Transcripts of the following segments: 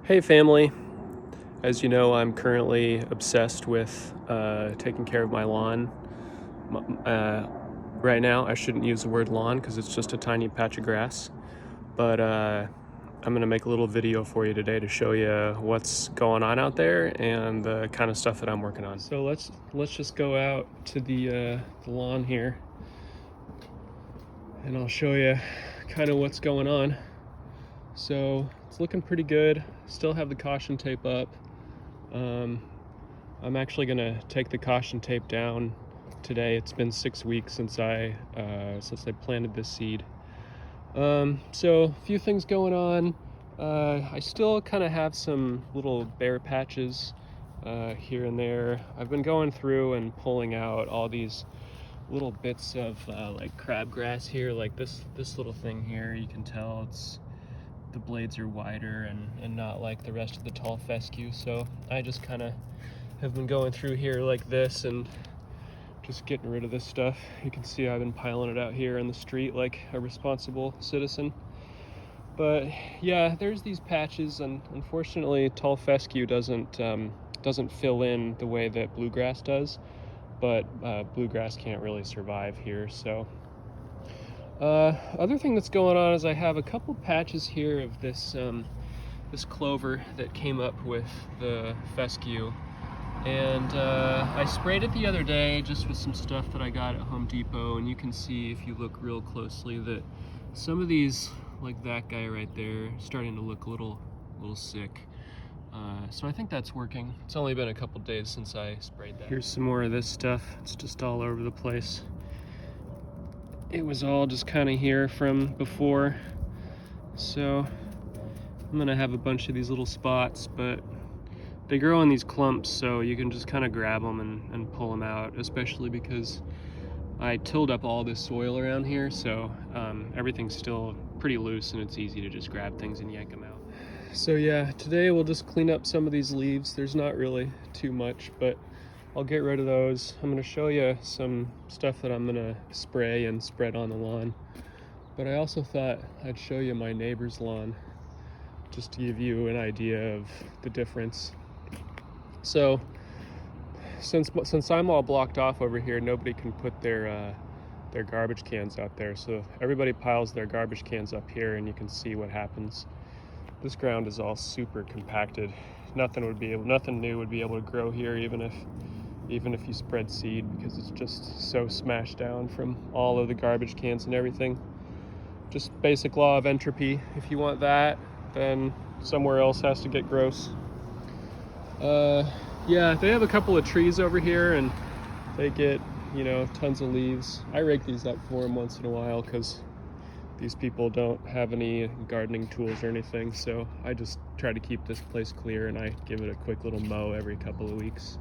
Hey family, as you know, I'm currently obsessed with taking care of my lawn. Right now, I shouldn't use the word lawn because it's just a tiny patch of grass, but I'm gonna make a little video for you today to show you what's going on out there and the kind of stuff that I'm working on. So let's just go out to the lawn here, and I'll show you kind of what's going on. So it's looking pretty good. Still have the caution tape up. I'm actually gonna take the caution tape down today. It's been 6 weeks since I planted this seed. So a few things going on. I still kind of have some little bare patches here and there. I've been going through and pulling out all these little bits of like crabgrass here, like this little thing here. You can tell the blades are wider and not like the rest of the tall fescue. So I just kind of have been going through here like this and just getting rid of this stuff. You can see I've been piling it out here in the street like a responsible citizen. But yeah, there's these patches, and unfortunately tall fescue doesn't fill in the way that bluegrass does, but bluegrass can't really survive here. So other thing that's going on is I have a couple patches here of this this clover that came up with the fescue, and I sprayed it the other day just with some stuff that I got at Home Depot, and you can see if you look real closely that some of these, like that guy right there, starting to look a little sick. So I think that's working. It's only been a couple days since I sprayed that. Here's some more of this stuff. It's just all over the place. It was all just kind of here from before. So I'm gonna have a bunch of these little spots, but they grow in these clumps, so you can just kind of grab them and pull them out, especially because I tilled up all this soil around here, so everything's still pretty loose and it's easy to just grab things and yank them out. So yeah, today we'll just clean up some of these leaves. There's not really too much, but I'll get rid of those. I'm gonna show you some stuff that I'm gonna spray and spread on the lawn. But I also thought I'd show you my neighbor's lawn, just to give you an idea of the difference. So since I'm all blocked off over here, nobody can put their garbage cans out there. So everybody piles their garbage cans up here, and you can see what happens. This ground is all super compacted. Nothing new would be able to grow here, even if you spread seed, because it's just so smashed down from all of the garbage cans and everything. Just basic law of entropy. If you want that, then somewhere else has to get gross. Yeah, they have a couple of trees over here, and they get, tons of leaves. I rake these up for them once in a while because these people don't have any gardening tools or anything, so I just try to keep this place clear, and I give it a quick little mow every couple of weeks.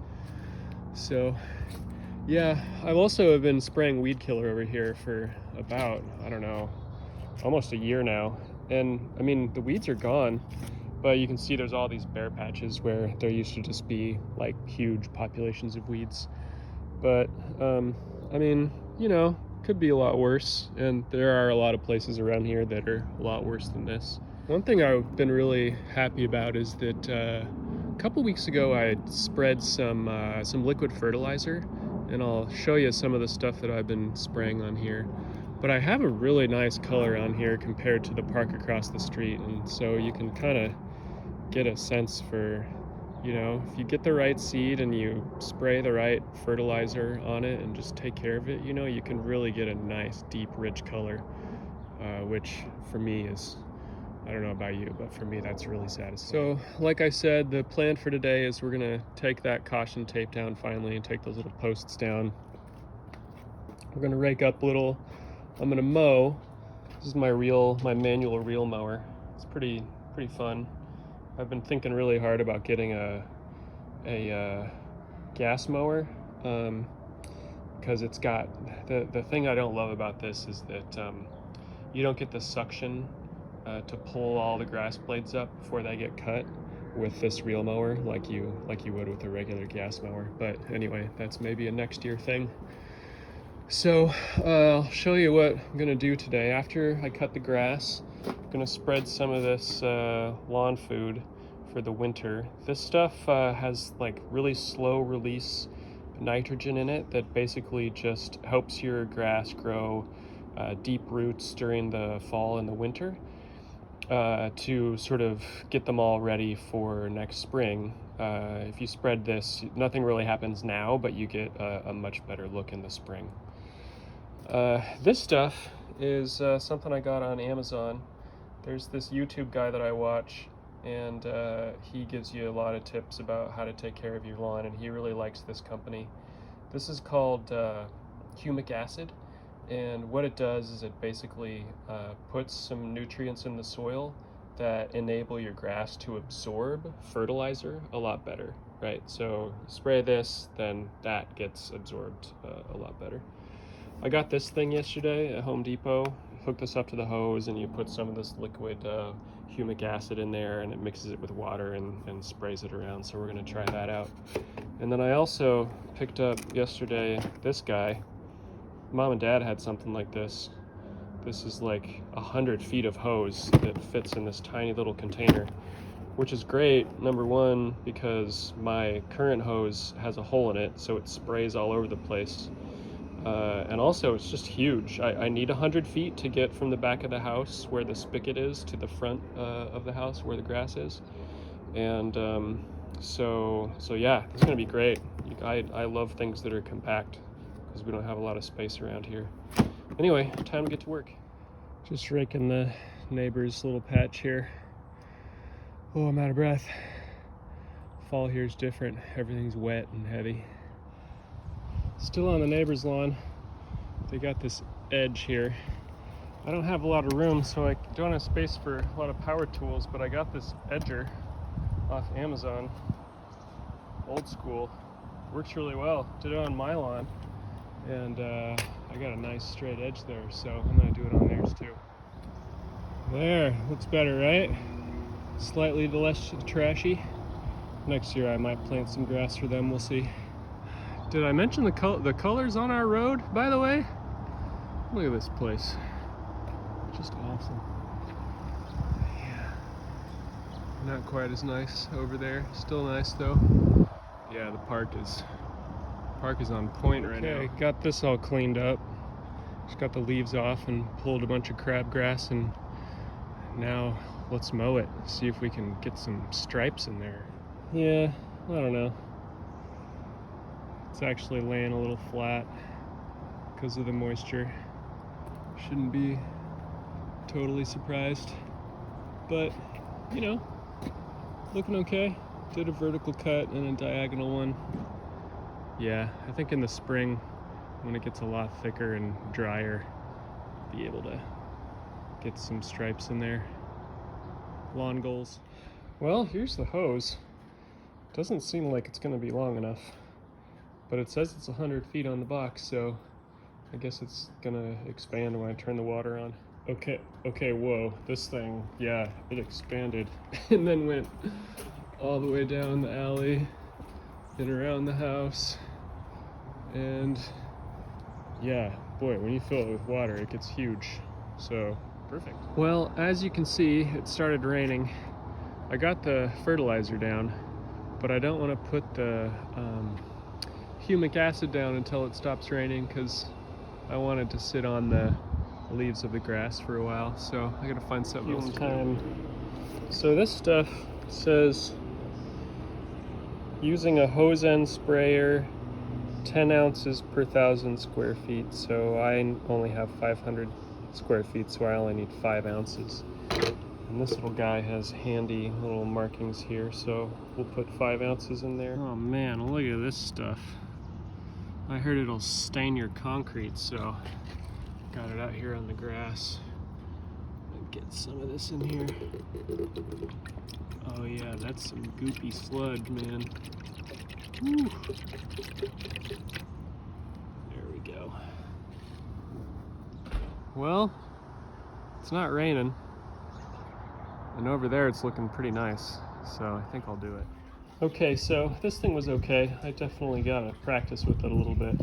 So yeah, I've also been spraying weed killer over here for about, I don't know, almost a year now. And I mean, the weeds are gone, but you can see there's all these bare patches where there used to just be like huge populations of weeds. But I mean, could be a lot worse, and there are a lot of places around here that are a lot worse than this. One thing I've been really happy about is that a couple weeks ago I spread some liquid fertilizer, and I'll show you some of the stuff that I've been spraying on here. But I have a really nice color on here compared to the park across the street, and so you can kind of get a sense for, if you get the right seed and you spray the right fertilizer on it and just take care of it, you can really get a nice, deep, rich color, which for me is, I don't know about you, but for me that's really satisfying. So like I said, the plan for today is we're gonna take that caution tape down finally and take those little posts down. We're gonna rake up I'm gonna mow. This is my manual reel mower. It's pretty fun. I've been thinking really hard about getting a gas mower, because it's got the thing I don't love about this is that you don't get the suction to pull all the grass blades up before they get cut with this reel mower like you would with a regular gas mower. But anyway, that's maybe a next year thing. So I'll show you what I'm gonna do today. After I cut the grass, I'm gonna spread some of this lawn food for the winter. This stuff has like really slow release nitrogen in it that basically just helps your grass grow deep roots during the fall and the winter to sort of get them all ready for next spring. If you spread this, nothing really happens now, but you get a much better look in the spring. This stuff is something I got on Amazon. There's this YouTube guy that I watch, and he gives you a lot of tips about how to take care of your lawn, and he really likes this company. This is called humic acid, and what it does is it basically puts some nutrients in the soil that enable your grass to absorb fertilizer a lot better, right? So spray this, then that gets absorbed a lot better. I got this thing yesterday at Home Depot. Hook this up to the hose, and you put some of this liquid humic acid in there, and it mixes it with water and sprays it around. So we're gonna try that out. And then I also picked up yesterday this guy. Mom and Dad had something like this. This is like 100 feet of hose that fits in this tiny little container, which is great, number one, because my current hose has a hole in it, so it sprays all over the place. And also, it's just huge. I need 100 feet to get from the back of the house where the spigot is to the front of the house where the grass is. And so yeah, it's gonna be great. I love things that are compact because we don't have a lot of space around here. Anyway, time to get to work. Just raking the neighbor's little patch here. Oh, I'm out of breath. Fall here is different. Everything's wet and heavy. Still on the neighbor's lawn. They got this edge here. I don't have a lot of room, so I don't have space for a lot of power tools, but I got this edger off Amazon. Old school. Works really well. Did it on my lawn. And I got a nice straight edge there, so I'm gonna do it on theirs too. There, looks better, right? Slightly less trashy. Next year I might plant some grass for them, we'll see. Did I mention the colors on our road, by the way? Look at this place. Just awesome. Yeah. Not quite as nice over there. Still nice though. Yeah, the park is on point right now. Okay, got this all cleaned up. Just got the leaves off and pulled a bunch of crabgrass, and now let's mow it. See if we can get some stripes in there. Yeah, I don't know. It's actually laying a little flat because of the moisture. Shouldn't be totally surprised, but you know, looking okay. Did a vertical cut and a diagonal one. Yeah, I think in the spring, when it gets a lot thicker and drier, be able to get some stripes in there. Lawn goals. Well, here's the hose. Doesn't seem like it's gonna be long enough, but it says it's 100 feet on the box, so I guess it's gonna expand when I turn the water on. Okay, whoa, this thing, yeah, it expanded and then went all the way down the alley and around the house. And yeah, boy, when you fill it with water, it gets huge. So perfect. Well, as you can see, it started raining. I got the fertilizer down, but I don't want to put the humic acid down until it stops raining, because I wanted to sit on the leaves of the grass for a while. So I gotta find something else to do. So this stuff says using a hose end sprayer, 10 ounces per 1,000 square feet. So I only have 500 square feet, so I only need 5 ounces. And this little guy has handy little markings here, so we'll put 5 ounces in there. Oh man, look at this stuff. I heard it'll stain your concrete, so got it out here on the grass. Get some of this in here. Oh yeah, that's some goopy sludge, man. Whew. There we go. Well, it's not raining. And over there it's looking pretty nice, so I think I'll do it. Okay, so this thing was okay. I definitely got to practice with it a little bit.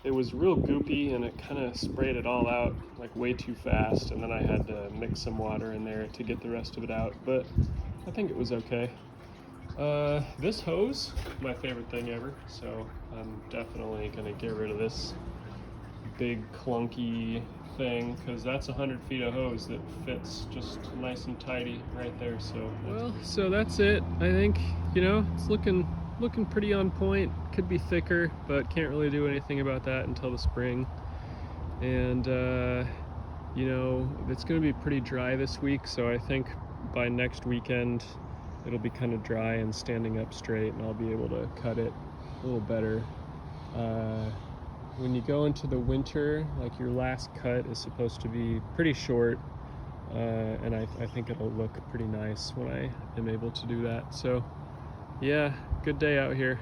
It was real goopy and it kind of sprayed it all out like way too fast, and then I had to mix some water in there to get the rest of it out. But I think it was okay. This hose, my favorite thing ever, so I'm definitely gonna get rid of this big clunky thing, because that's 100 feet of hose that fits just nice and tidy right there. So well, so that's it. I think, you know, it's looking pretty on point. Could be thicker, but can't really do anything about that until the spring. And you know, it's going to be pretty dry this week, so I think by next weekend it'll be kind of dry and standing up straight, and I'll be able to cut it a little better. When you go into the winter, like, your last cut is supposed to be pretty short, and I think it'll look pretty nice when I am able to do that. So yeah, good day out here.